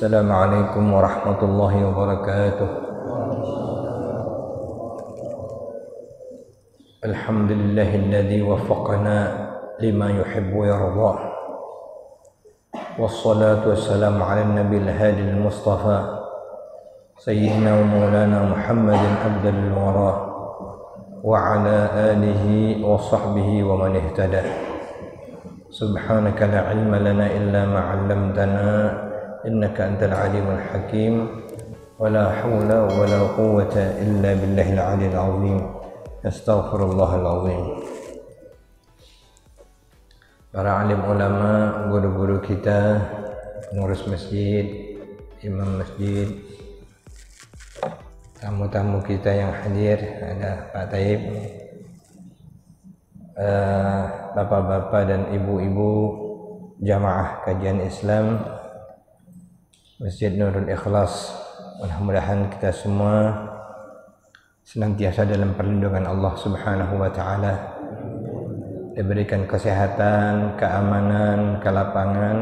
Assalamualaikum warahmatullahi wabarakatuh. Alhamdulillahilladzi waffaqana lima yuhibbu yardah. Wassalatu wassalamu ala nabiyil hadil mustafa sayyidina wa maulana Muhammadin abdul wara wa ala alihi wa sahbihi wa man ihtada. Subhanaka la ilma lana illa ma 'allamtana innaka antal alimul hakim wa la hawla wa la quwwata illa billahil aliyil azim. Astaghfirullahal azim. Para alim ulama, guru-guru kita, pengurus masjid, imam masjid, tamu-tamu kita yang hadir, ada Pak Taib, bapak-bapak dan ibu-ibu jamaah kajian Islam Masjid Nurul Ikhlas. Mudah-mudahan kita semua senantiasa dalam perlindungan Allah Subhanahu wa taala, diberikan kesehatan, keamanan, kelapangan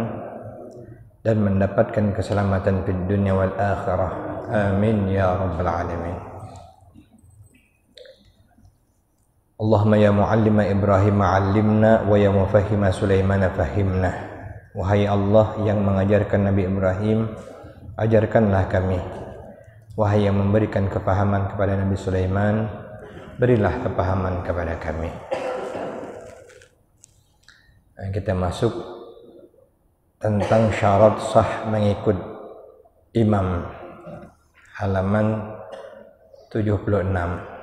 dan mendapatkan keselamatan di dunia wal akhirah. Amin ya rabbal alamin. Allahumma ya muallima Ibrahim 'allimna wa ya mufahhima Sulaiman fahimna. Wahai Allah yang mengajarkan Nabi Ibrahim, ajarkanlah kami. Wahai yang memberikan kepahaman kepada Nabi Sulaiman, berilah kepahaman kepada kami. Nah, kita masuk tentang syarat sah mengikut imam, halaman 76.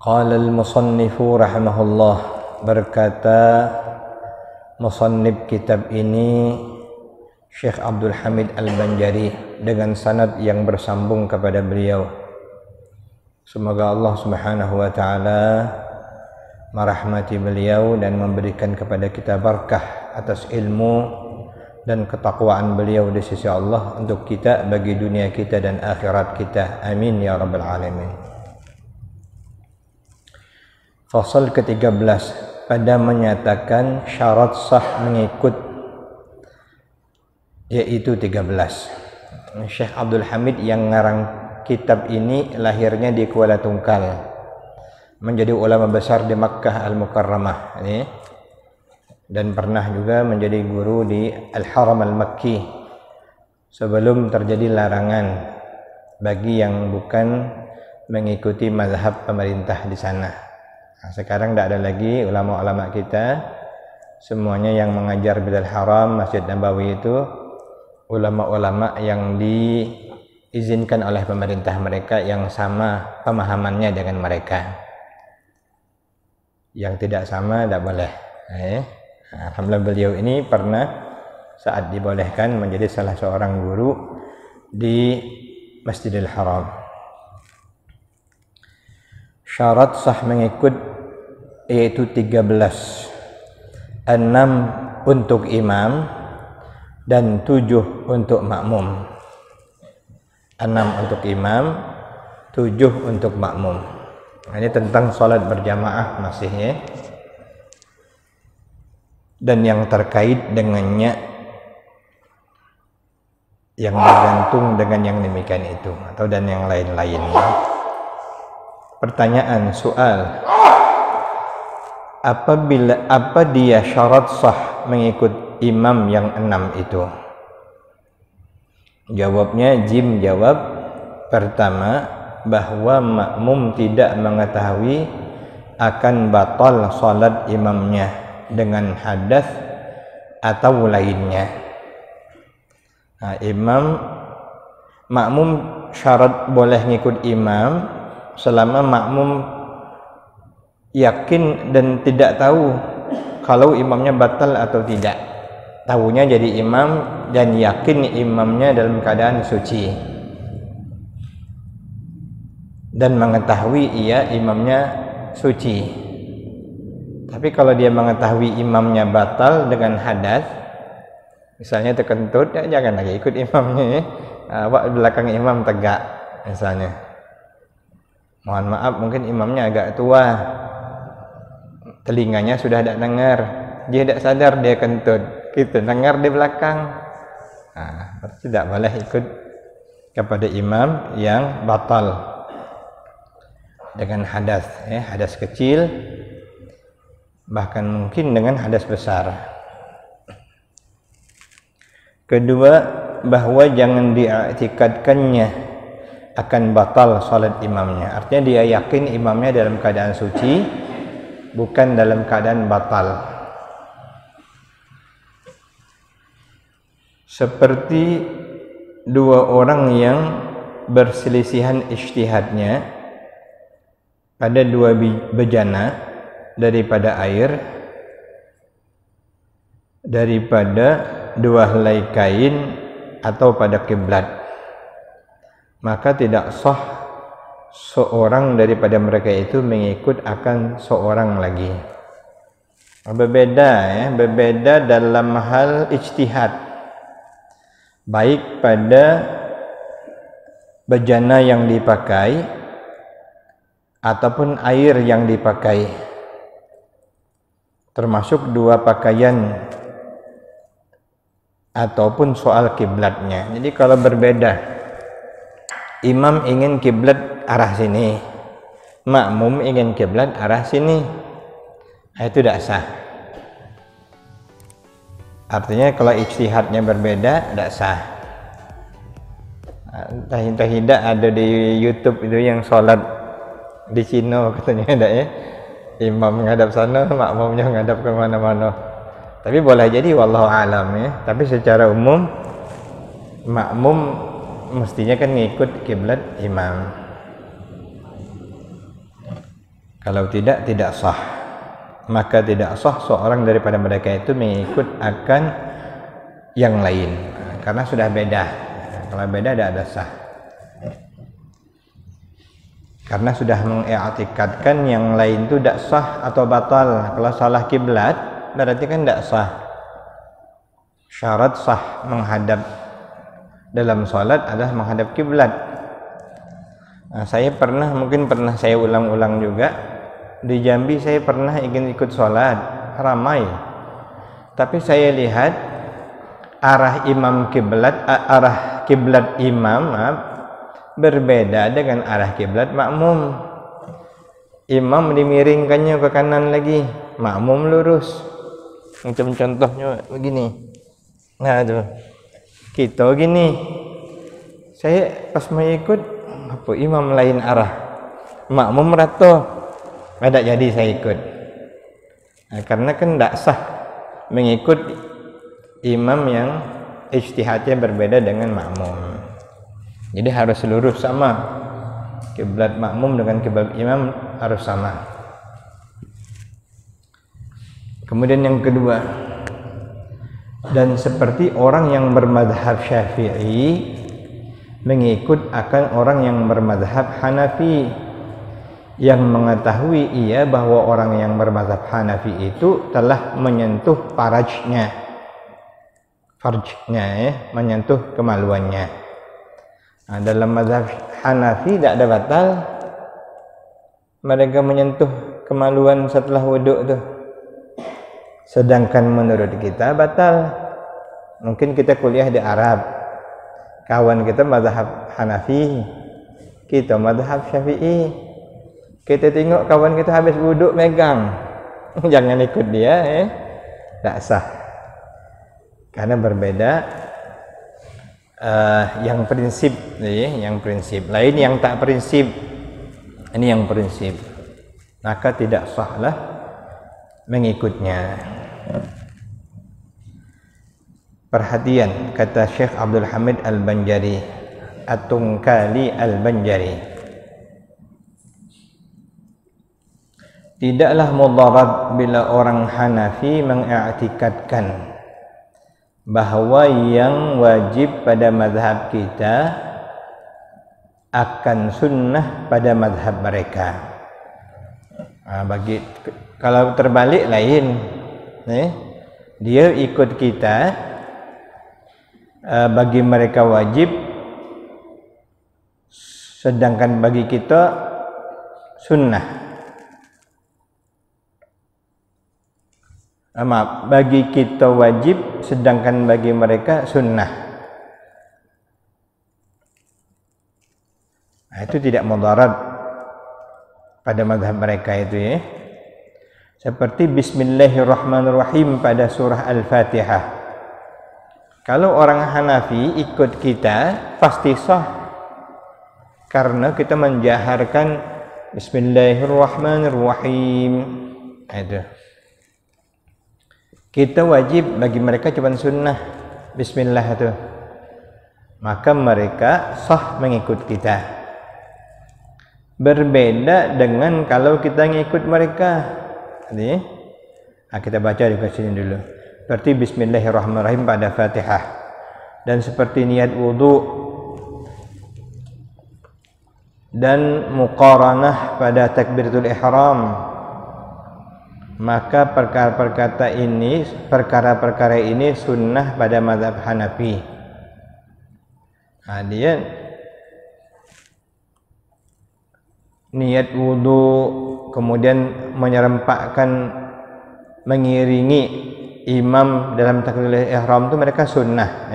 Qala al-musannifu rahimahullah, berkata musannif kitab ini Syekh Abdul Hamid Al-Banjari dengan sanad yang bersambung kepada beliau. Semoga Allah Subhanahu wa taala merahmati beliau dan memberikan kepada kita berkah atas ilmu dan ketakwaan beliau di sisi Allah untuk kita, bagi dunia kita dan akhirat kita. Amin ya rabbal alamin. Fasal ke-13 pada menyatakan syarat sah mengikut, yaitu 13. Syekh Abdul Hamid yang ngarang kitab ini lahirnya di Kuala Tungkal, menjadi ulama besar di Makkah Al-Mukarramah ini, dan pernah juga menjadi guru di Al-Haram Al-Makki sebelum terjadi larangan bagi yang bukan mengikuti mazhab pemerintah di sana. Nah, sekarang tidak ada lagi ulama-ulama kita, semuanya yang mengajar Bilal Haram, Masjid Nabawi itu ulama-ulama yang diizinkan oleh pemerintah mereka, yang sama pemahamannya dengan mereka. Yang tidak sama tidak boleh. Alhamdulillah beliau ini pernah saat dibolehkan menjadi salah seorang guru di Masjidil Haram. Syarat sah mengikut yaitu 13. 6 untuk imam dan 7 untuk makmum. 6 untuk imam, 7 untuk makmum. Nah, ini tentang sholat berjamaah masih ya. Dan yang terkait dengannya, yang bergantung dengan yang demikian itu, atau dan yang lain-lainnya. Pertanyaan, soal, apa dia syarat sah mengikut imam yang 6 itu? Jawabnya, Jim jawab, pertama, bahwa makmum tidak mengetahui akan batal salat imamnya dengan hadas atau lainnya. Nah, makmum syarat boleh ngikut imam selama makmum yakin dan tidak tahu kalau imamnya batal atau tidak. Tahunya jadi imam dan yakin imamnya dalam keadaan suci, dan mengetahui imamnya suci. Tapi kalau dia mengetahui imamnya batal dengan hadas, misalnya terkentut, ya jangan lagi ikut imamnya. Awak belakang imam tegak misalnya. Mohon maaf, mungkin imamnya agak tua, telinganya sudah tidak dengar, dia tidak sadar dia kentut, kita dengar di belakang. Tidak boleh ikut kepada imam yang batal dengan hadas, hadas kecil, bahkan mungkin dengan hadas besar. Kedua, bahwa jangan diiktikadkannya akan batal salat imamnya. Artinya dia yakin imamnya dalam keadaan suci, bukan dalam keadaan batal. Seperti dua orang yang berselisihan ijtihadnya pada dua bejana daripada air, daripada dua helai kain, atau pada kiblat, maka tidak sah seorang daripada mereka itu mengikut akan seorang lagi. Berbeda dalam hal ijtihad, baik pada bejana yang dipakai ataupun air yang dipakai, termasuk dua pakaian ataupun soal kiblatnya. Jadi kalau berbeda, imam ingin kiblat arah sini, makmum ingin kiblat arah sini, itu tidak sah. Artinya kalau ijtihadnya berbeda, tidak sah. Entah tidak ada di YouTube itu yang sholat di Cina katanya ada ya, imam menghadap sana, makmumnya menghadap ke mana-mana. Tapi boleh jadi wallahu alam ya. Tapi secara umum makmum mestinya kan ngikut kiblat imam. Kalau tidak sah. Maka tidak sah seorang daripada mereka itu mengikut akan yang lain, karena sudah beda. Kalau beda tidak ada sah, karena sudah mengiktikadkan yang lain itu tidak sah atau batal. Kalau salah kiblat berarti kan tidak sah. Syarat sah menghadap dalam sholat adalah menghadap kiblat. Saya mungkin pernah saya ulang-ulang juga. Di Jambi saya pernah ingin ikut sholat, ramai. Tapi saya lihat arah kiblat imam berbeda dengan arah kiblat makmum. Imam dimiringkannya ke kanan lagi, makmum lurus. Macam contohnya begini. Nah tuh, kita gini. Saya pas mau ikut, imam lain arah, makmum rata. Tidak jadi saya ikut. Karena kan tidak sah mengikut imam yang ijtihadnya berbeda dengan makmum. Jadi harus lurus sama. Kiblat makmum dengan kiblat imam harus sama. Kemudian yang kedua, dan seperti orang yang bermadhab Syafi'i mengikut akan orang yang bermadhab Hanafi, yang mengetahui ia bahwa orang yang bermadhab Hanafi itu telah menyentuh farjnya, menyentuh kemaluannya. Dalam mazhab Hanafi tidak ada batal mereka menyentuh kemaluan setelah wuduk tu. Sedangkan menurut kita batal. Mungkin kita kuliah di Arab, kawan kita mazhab Hanafi, kita mazhab Syafi'i. Kita tengok kawan kita habis wuduk megang, jangan ikut dia, tak sah. Karena berbeda. Yang prinsip, yang prinsip lain, yang tak prinsip. Ini yang prinsip, maka tidak sahlah mengikutnya. Perhatian kata Syekh Abdul Hamid Al-Banjari, At-Tunkali Al-Banjari, tidaklah mudarat bila orang Hanafi mengiktikadkan bahawa yang wajib pada mazhab kita akan sunnah pada mazhab mereka. Kalau terbalik lain, dia ikut kita, bagi mereka wajib, sedangkan bagi kita sunnah. Maaf, bagi kita wajib, sedangkan bagi mereka sunnah. Nah, itu tidak mudarat pada mazhab mereka itu ya. Seperti Bismillahirrahmanirrahim pada surah Al-Fatihah. Kalau orang Hanafi ikut kita pasti sah, karena kita menjaharkan Bismillahirrahmanirrahim. Itu. Kita wajib, bagi mereka cuma sunnah Bismillah itu. Maka mereka sah mengikut kita. Berbeda dengan kalau kita ngikut mereka. Jadi, kita baca di sini dulu. Seperti Bismillahirrahmanirrahim pada Fatihah. Dan seperti niat wudu dan muqaranah pada takbiratul ihram. Maka perkara-perkara ini sunnah pada mazhab Hanafi. Dia niat wudu, kemudian menyerempakkan, mengiringi imam dalam takbiratul ihram itu mereka sunnah.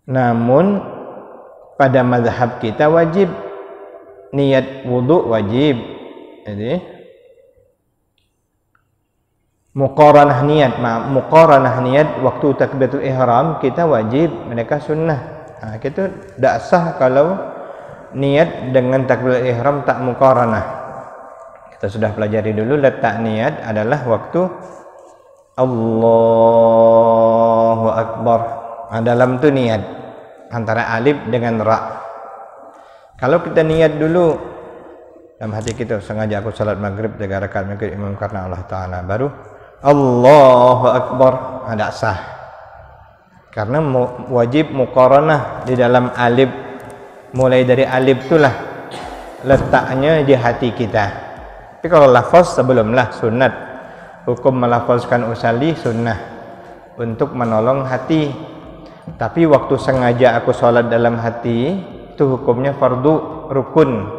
Namun pada mazhab kita wajib, niat wudu wajib. Jadi muqaranah niat waktu takbiratul ihram kita wajib, mereka sunnah. Kita tidak sah kalau niat dengan takbiratul ihram tak muqaranah. Kita sudah pelajari dulu, letak niat adalah waktu Allahu Akbar. Dalam tu niat antara alif dengan ra. Kalau kita niat dulu dalam hati kita, sengaja aku salat maghrib 3 rakaat mengikut imam karena Allah Ta'ala, baru Allahu Akbar, tidak sah. Karena wajib muqaranah di dalam alif. Mulai dari alif itulah letaknya di hati kita. Tapi kalau lafaz sebelumlah sunat. Hukum melafazkan usalli sunnah untuk menolong hati. Tapi waktu sengaja aku sholat dalam hati, itu hukumnya fardu rukun.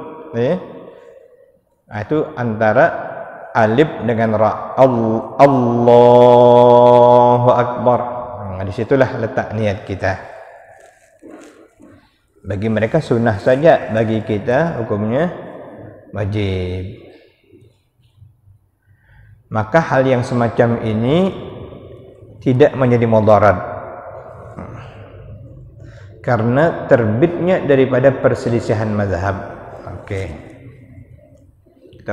Itu antara alif dengan ra. Allahu Akbar. Disitulah letak niat kita. Bagi mereka sunnah saja, bagi kita hukumnya wajib. Maka hal yang semacam ini tidak menjadi mudarat, karena terbitnya daripada perselisihan mazhab. Kita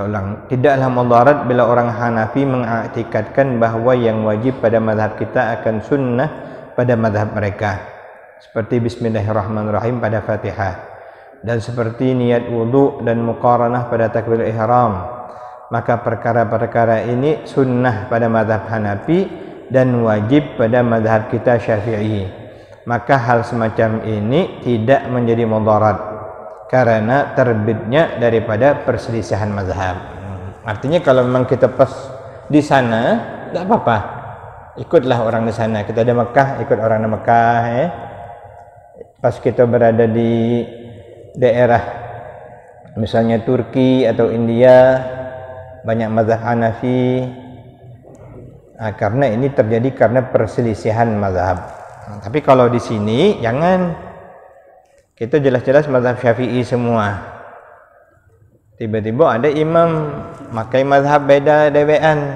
ulang, tidaklah mudarat bila orang Hanafi mengiktikadkan bahawa yang wajib pada mazhab kita akan sunnah pada mazhab mereka, seperti Bismillahirrahmanirrahim pada Fatihah, dan seperti niat wudu dan muqaranah pada takbiratul ihram. Maka perkara-perkara ini sunnah pada mazhab Hanafi dan wajib pada mazhab kita Syafi'i. Maka hal semacam ini tidak menjadi mudarat, karena terbitnya daripada perselisihan mazhab. Artinya kalau memang kita pas di sana, tidak apa-apa, ikutlah orang di sana. Kita ada Mekah, ikut orang di Mekah. Pas kita berada di daerah misalnya Turki atau India, banyak mazhab Hanafi. Karena ini terjadi karena perselisihan mazhab. Tapi kalau di sini jangan. Kita jelas-jelas mazhab Syafi'i semua. Tiba-tiba ada imam makai mazhab beda dewean.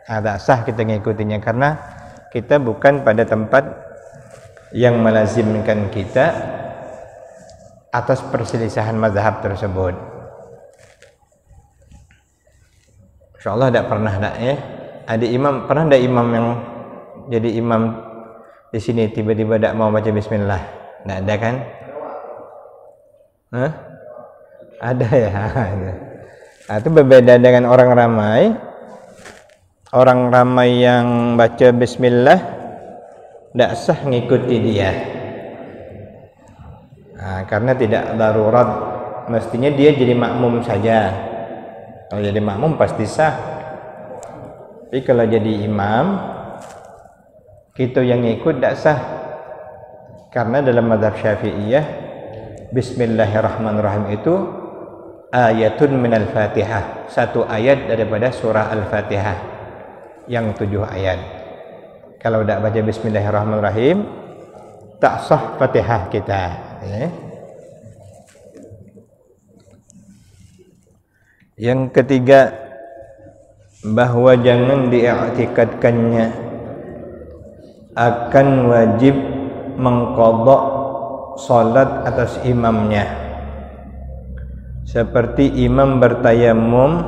Tak sah kita mengikutinya, karena kita bukan pada tempat yang melazimkan kita atas perselisihan mazhab tersebut. InsyaAllah tidak pernah ada imam, pernah ada imam yang jadi imam di sini tiba-tiba tidak mau baca bismillah? Tidak ada kan? Ada ya. Itu berbeda dengan orang ramai. Orang ramai yang baca bismillah tidak sah mengikuti dia. Karena tidak darurat, mestinya dia jadi makmum saja. Kalau jadi makmum pasti sah. Tapi kalau jadi imam, kita yang ikut tidak sah. Karena dalam mazhab Syafi'iyah, Bismillahirrahmanirrahim itu ayatun minal Fatihah, satu ayat daripada surah Al-Fatihah. yang 7 ayat. Kalau tidak baca Bismillahirrahmanirrahim, tak sah Fatihah kita. Ya. Yang ketiga, bahwa jangan diiktikadkannya akan wajib mengqadha salat atas imamnya, seperti imam bertayamum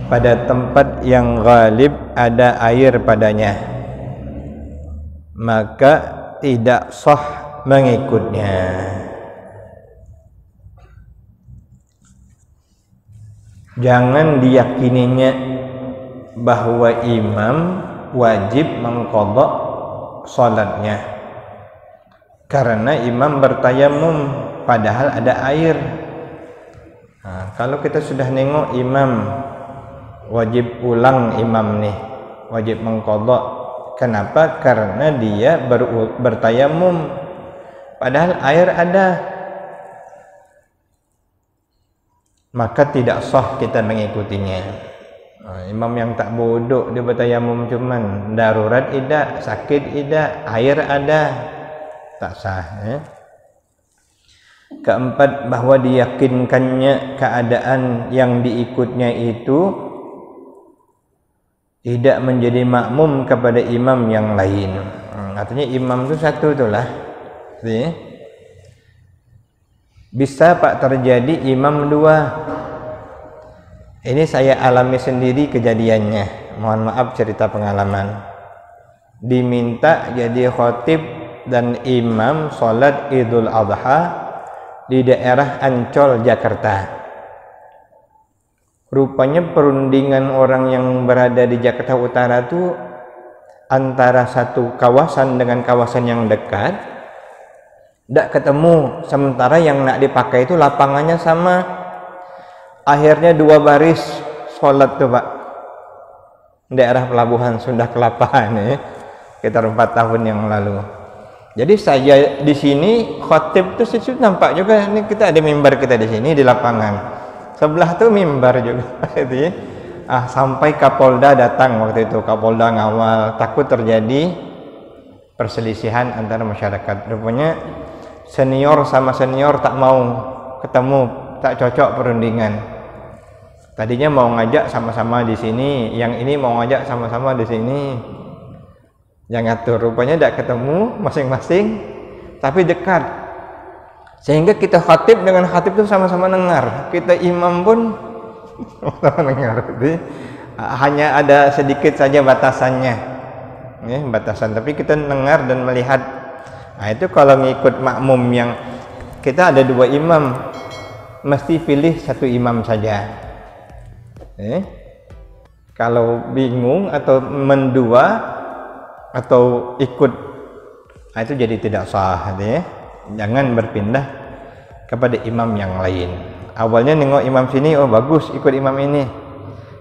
pada tempat yang ghalib ada air padanya, maka tidak sah mengikutnya. Jangan diyakininya bahwa imam wajib mengqadha salatnya karena imam bertayamum padahal ada air. Nah, kalau kita sudah nengok imam wajib ulang, imam nih wajib mengqadha. Kenapa? Karena dia bertayamum padahal air ada, maka tidak sah kita mengikutinya. Imam yang tak bodoh, dia bertayamum cuman darurat tidak, sakit tidak, air ada, tak sah. Ya. Keempat, bahwa diyakinkannya keadaan yang diikutnya itu tidak menjadi makmum kepada imam yang lain. Artinya imam itu satu itulah. Bisa Pak terjadi imam dua. Ini saya alami sendiri kejadiannya. Mohon maaf cerita pengalaman. Diminta jadi khatib dan imam salat Idul Adha di daerah Ancol, Jakarta. Rupanya perundingan orang yang berada di Jakarta Utara itu antara satu kawasan dengan kawasan yang dekat tidak ketemu, sementara yang nak dipakai itu lapangannya sama. Akhirnya 2 baris sholat tuh Pak, daerah pelabuhan Sunda Kelapa nih, sekitar 4 tahun yang lalu. Jadi saya di sini khatib tuh situ nampak juga, ini kita ada mimbar kita di sini di lapangan, sebelah tuh mimbar juga. Sampai Kapolda datang waktu itu, Kapolda ngawal, takut terjadi perselisihan antara masyarakat. Rupanya senior sama senior tak mau ketemu, tak cocok perundingan. Tadinya mau ngajak sama-sama di sini, yang ini mau ngajak sama-sama di sini. Yang ngatur rupanya tidak ketemu masing-masing, tapi dekat. Sehingga kita khatib dengan khatib itu sama-sama dengar. Kita imam pun sama-sama dengar. Jadi, hanya ada sedikit saja batasannya. Ya, batasan, tapi kita dengar dan melihat. Nah, itu kalau ngikut makmum yang kita ada 2 imam, mesti pilih 1 imam saja. Kalau bingung atau mendua atau ikut, nah itu jadi tidak sah. Jangan berpindah kepada imam yang lain. Awalnya nengok imam sini, oh bagus, ikut imam ini.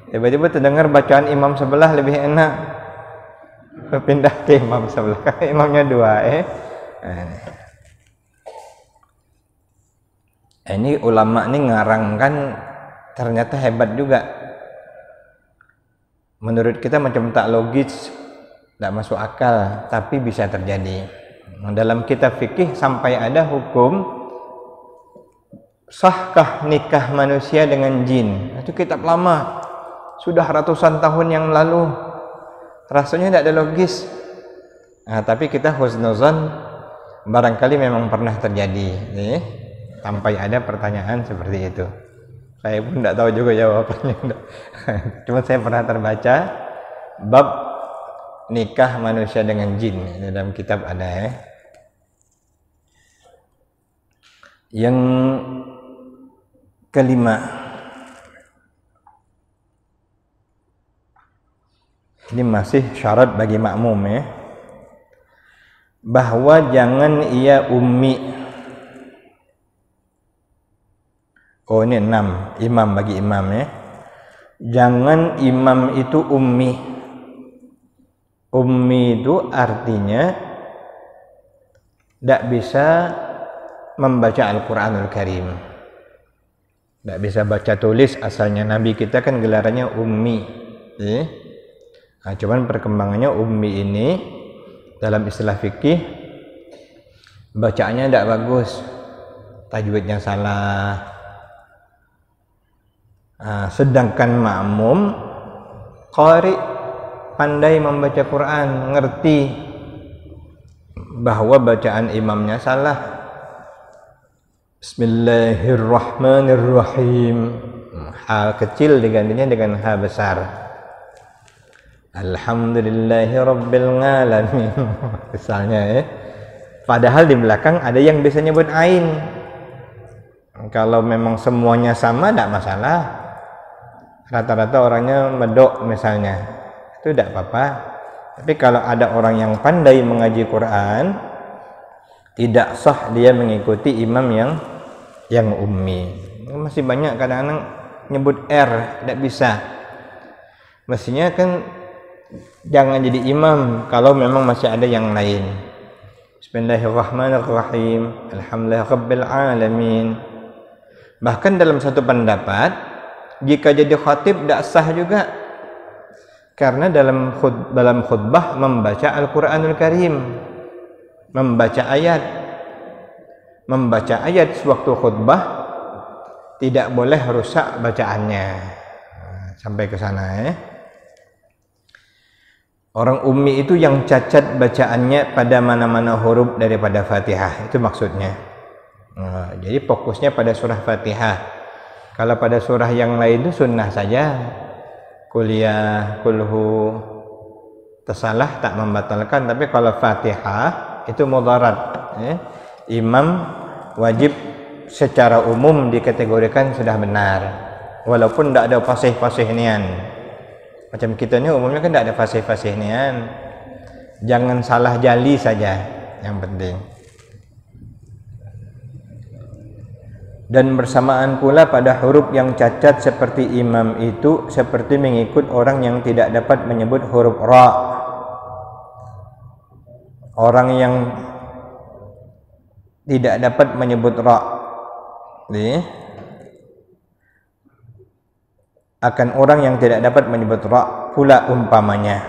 Tiba-tiba terdengar bacaan imam sebelah lebih enak, berpindah ke imam sebelah. Imamnya 2. Ini ulama ini ngarangkan ternyata hebat juga. Menurut kita macam tak logis, tidak masuk akal, tapi bisa terjadi. Dalam kitab fikih sampai ada hukum sahkah nikah manusia dengan jin. Itu kitab lama, sudah ratusan tahun yang lalu. Rasanya tidak ada logis. Nah, tapi kita husnuzan barangkali memang pernah terjadi. Sampai ada pertanyaan seperti itu. Saya pun tidak tahu juga jawabannya. Cuma saya pernah terbaca bab nikah manusia dengan jin, dalam kitab ada. Yang kelima, ini masih syarat bagi makmum bahwa jangan ia ummi. Oh, ini 6 imam bagi imam Jangan imam itu ummi. Ummi itu artinya tidak bisa membaca Al-Quranul Karim, tidak bisa baca tulis. Asalnya Nabi kita kan gelarannya ummi. Nah, cuman perkembangannya ummi ini dalam istilah fikih bacaannya tidak bagus, tajwidnya salah. Nah, sedangkan makmum qari pandai membaca Quran, ngerti bahwa bacaan imamnya salah. Bismillahirrahmanirrahim. H kecil digantinya dengan H besar. Alhamdulillahirabbil alamin. Misalnya ya. Padahal di belakang ada yang bisa nyebut ain. Kalau memang semuanya sama tidak masalah. Rata-rata orangnya medok misalnya, itu tidak apa-apa. Tapi kalau ada orang yang pandai mengaji Quran, tidak sah dia mengikuti imam yang ummi. Masih banyak kadang-kadang nyebut R, tidak bisa. Mestinya kan jangan jadi imam kalau memang masih ada yang lain. Bismillahirrahmanirrahim. Alhamdulillahirabbil alamin. Bahkan dalam satu pendapat, jika jadi khatib tidak sah juga, karena dalam khutbah membaca Al-Quranul Karim, membaca ayat sewaktu khutbah tidak boleh rusak bacaannya. Sampai ke sana ya. Orang ummi itu yang cacat bacaannya pada mana-mana huruf daripada Fatihah, itu maksudnya. Jadi fokusnya pada surah Fatihah. Kalau pada surah yang lain itu sunnah saja, kuliah, kulhu, tersalah tak membatalkan. Tapi kalau Fatihah itu mudarat. Imam wajib secara umum dikategorikan sudah benar, walaupun tidak ada fasih-fasih nian. Macam kita ni umumnya kan tidak ada fasih-fasih nian. Jangan salah jali saja yang penting. Dan bersamaan pula pada huruf yang cacat seperti imam itu seperti mengikut orang yang tidak dapat menyebut huruf ra. Orang yang tidak dapat menyebut ra akan orang yang tidak dapat menyebut ra pula umpamanya,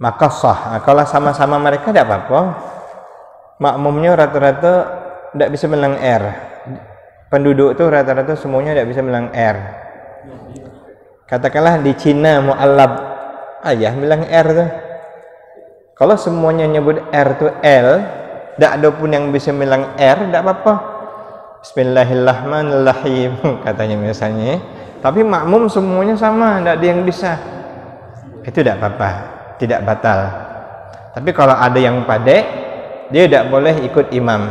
maka sah. Kalau sama-sama mereka tidak apa-apa. Makmumnya rata-rata tidak bisa bilang R. Penduduk itu rata-rata semuanya tidak bisa bilang R. Katakanlah di Cina mu'allab, ayah bilang R tuh. Kalau semuanya nyebut R tuh L, tidak ada pun yang bisa bilang R, tidak apa-apa. Bismillahirrahmanirrahim katanya misalnya. Tapi makmum semuanya sama, tidak ada yang bisa. Itu tidak apa-apa, tidak batal. Tapi kalau ada yang pandai, dia tidak boleh ikut imam.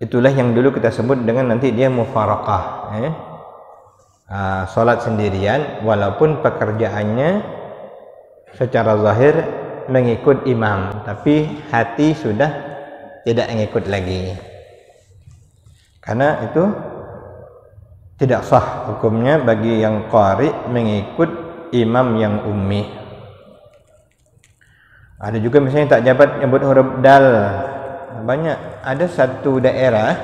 Itulah yang dulu kita sebut dengan nanti dia mufaraqah. Salat sendirian walaupun pekerjaannya secara zahir mengikut imam, tapi hati sudah tidak mengikut lagi. Karena itu tidak sah hukumnya bagi yang qari mengikut imam yang ummi. Ada juga misalnya tak dapat nyebut huruf dal. Banyak. Ada satu daerah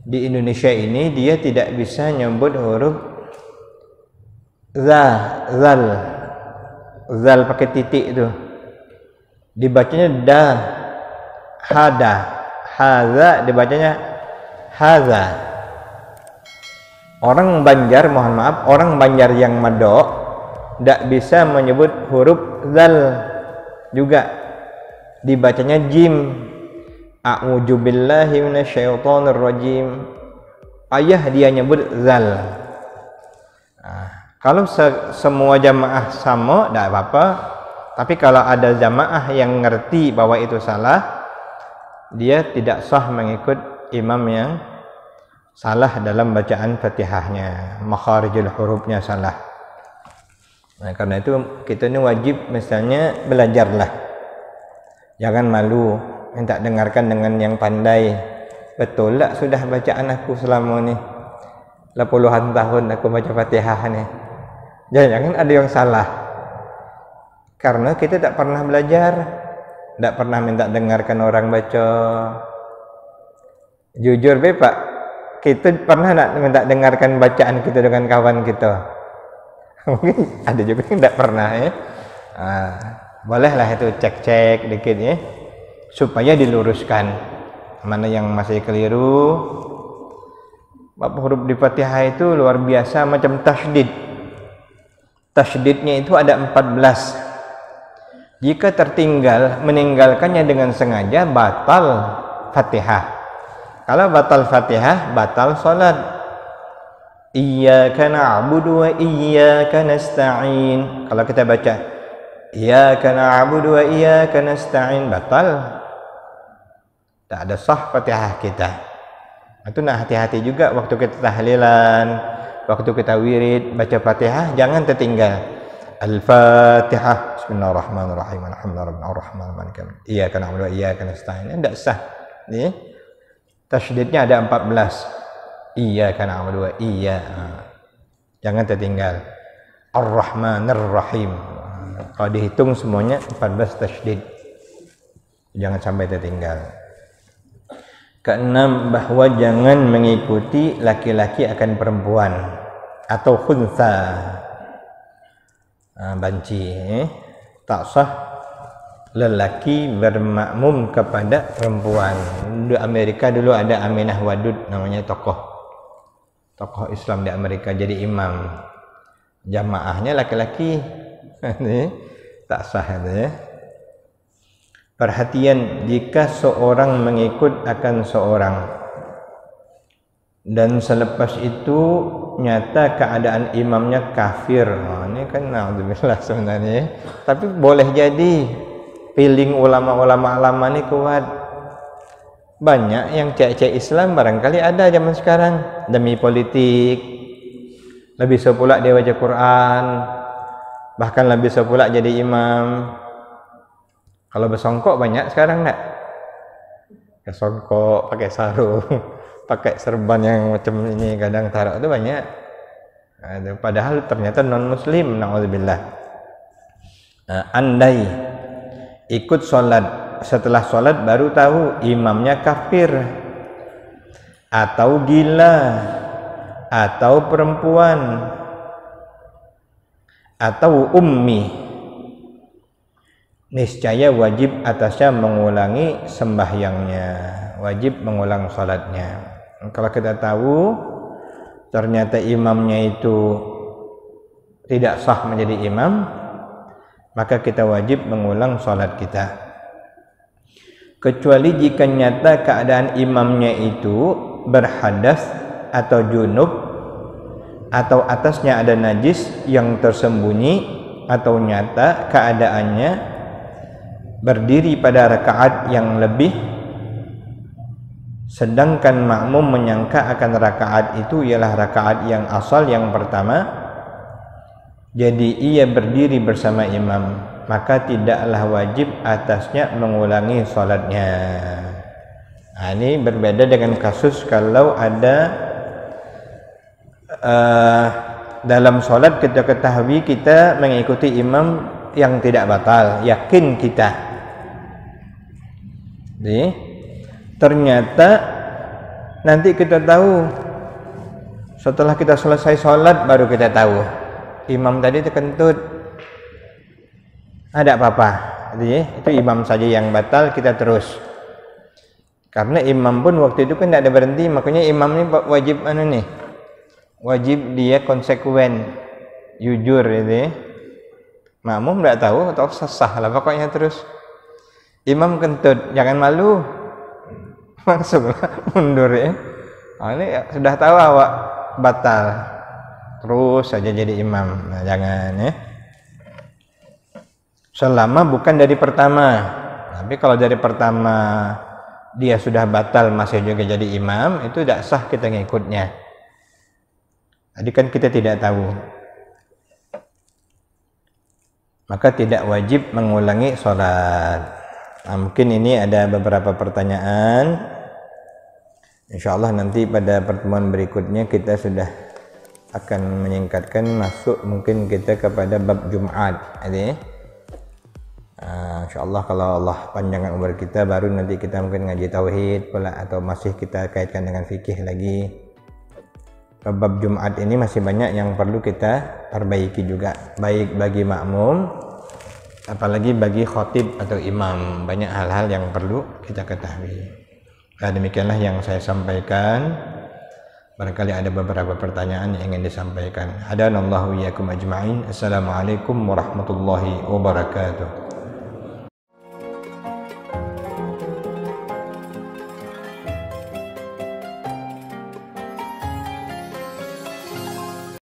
di Indonesia ini dia tidak bisa nyebut huruf zal pakai titik itu, dibacanya da, hada, haza dibacanya haza. Orang Banjar, mohon maaf, orang Banjar yang madok tidak bisa menyebut huruf zal juga, dibacanya jim. A'udzu billahi minasyaitonir rajim. Ayah dia nyebut zal. Kalau semua jamaah sama tidak apa-apa. Tapi kalau ada jamaah yang ngerti bahwa itu salah, dia tidak sah mengikut imam yang salah dalam bacaan Fatihahnya, makharijul hurufnya salah. Nah, karena itu kita ini wajib misalnya belajarlah. Jangan malu minta dengarkan dengan yang pandai. Betul tak sudah bacaan aku selama ni? Puluhan tahun aku baca Fatihah ni. Jangan ada yang salah. Karena kita tak pernah belajar, tak pernah minta dengarkan orang baca. Jujur be Pak, kita pernah tak minta dengarkan bacaan kita dengan kawan kita? Mungkin ada juga yang tidak pernah ya. Bolehlah itu cek-cek dikit ya, supaya diluruskan mana yang masih keliru. Bab huruf di Fatihah itu luar biasa macam tasydid. Tasydidnya itu ada 14. Jika tertinggal, meninggalkannya dengan sengaja batal Fatihah. Kalau batal Fatihah, batal salat. Iyyaka na'budu wa iyyaka nasta'in. Kalau kita baca Iyyaka na'budu wa iyyaka nasta'in, batal. Tak ada sah Fatihah kita. Itu nak hati-hati juga waktu kita tahlilan, waktu kita wirid, baca Fatihah jangan tertinggal. Al-Fatihah. Bismillahirrahmanirrahim. Alhamdulillahirrahmanirrahim. Iyyaka na'budu wa iyyaka nasta'in. Tidak sah. Ini tasydidnya ada 14. Iyyaka na'budu wa iyyaka. Jangan tertinggal. Ar-Rahmanir-Rahim. Kalau dihitung semuanya 14 tasydid. Jangan sampai tertinggal. Keenam, bahwa jangan mengikuti laki-laki akan perempuan atau khunsa, banci. Tak sah lelaki bermakmum kepada perempuan. Di Amerika dulu ada Aminah Wadud, namanya tokoh Islam di Amerika, jadi imam. Jamaahnya laki-laki. Tak sah itu ya. Perhatian, jika seorang mengikut akan seorang dan selepas itu nyata keadaan imamnya kafir, ini kan naudzubillah sebenarnya. Tapi boleh jadi feeling ulama-ulama lama ini kuat. Banyak yang cek-cek Islam barangkali ada zaman sekarang demi politik, lebih sepula dia baca Quran, bahkan lebih sepula jadi imam. Kalau bersongkok banyak sekarang enggak? Bersongkok, pakai sarung, pakai serban yang macam ini, kadang taruh itu banyak. Padahal ternyata non muslim, naudzubillah. Andai ikut sholat, setelah sholat baru tahu imamnya kafir, atau gila, atau perempuan, atau ummi, niscaya wajib atasnya mengulangi sembahyangnya, wajib mengulang salatnya. Kalau kita tahu ternyata imamnya itu tidak sah menjadi imam, maka kita wajib mengulang salat kita. Kecuali jika nyata keadaan imamnya itu berhadas atau junub, atau atasnya ada najis yang tersembunyi, atau nyata keadaannya berdiri pada rakaat yang lebih, sedangkan makmum menyangka akan rakaat itu ialah rakaat yang asal yang pertama, jadi ia berdiri bersama imam, maka tidaklah wajib atasnya mengulangi salatnya. Ini berbeda dengan kasus kalau ada dalam salat kita ketahui kita mengikuti imam yang tidak batal, yakin kita. Jadi, ternyata nanti kita tahu setelah kita selesai sholat baru kita tahu imam tadi terkentut. Ada apa-apa? Jadi, itu imam saja yang batal, kita terus. Karena imam pun waktu itu kan tidak ada berhenti, makanya imam ini wajib wajib dia konsekuen, jujur itu. Makmum tidak tahu atau sah lah pokoknya terus. Imam kentut, jangan malu, langsunglah mundur ya. Ini sudah tahu awak batal, terus saja jadi imam. Nah, jangan ya. Selama bukan dari pertama. Tapi kalau dari pertama dia sudah batal masih juga jadi imam, itu tidak sah kita ngikutnya. Tadi kan kita tidak tahu. Maka tidak wajib mengulangi sholat. Mungkin ini ada beberapa pertanyaan. Insyaallah nanti pada pertemuan berikutnya kita sudah akan menyingkatkan, masuk mungkin kita kepada bab Jumat. Insyaallah kalau Allah panjangkan umur kita, baru nanti kita mungkin ngaji tauhid pula, atau masih kita kaitkan dengan fikih lagi. bab Jumat ini masih banyak yang perlu kita perbaiki juga, baik bagi makmum apalagi bagi khotib atau imam. Banyak hal-hal yang perlu kita ketahui. Nah, demikianlah yang saya sampaikan. Barangkali ada beberapa pertanyaan yang ingin disampaikan. Hadanallahu iyyakum ajma'in. Assalamualaikum warahmatullahi wabarakatuh.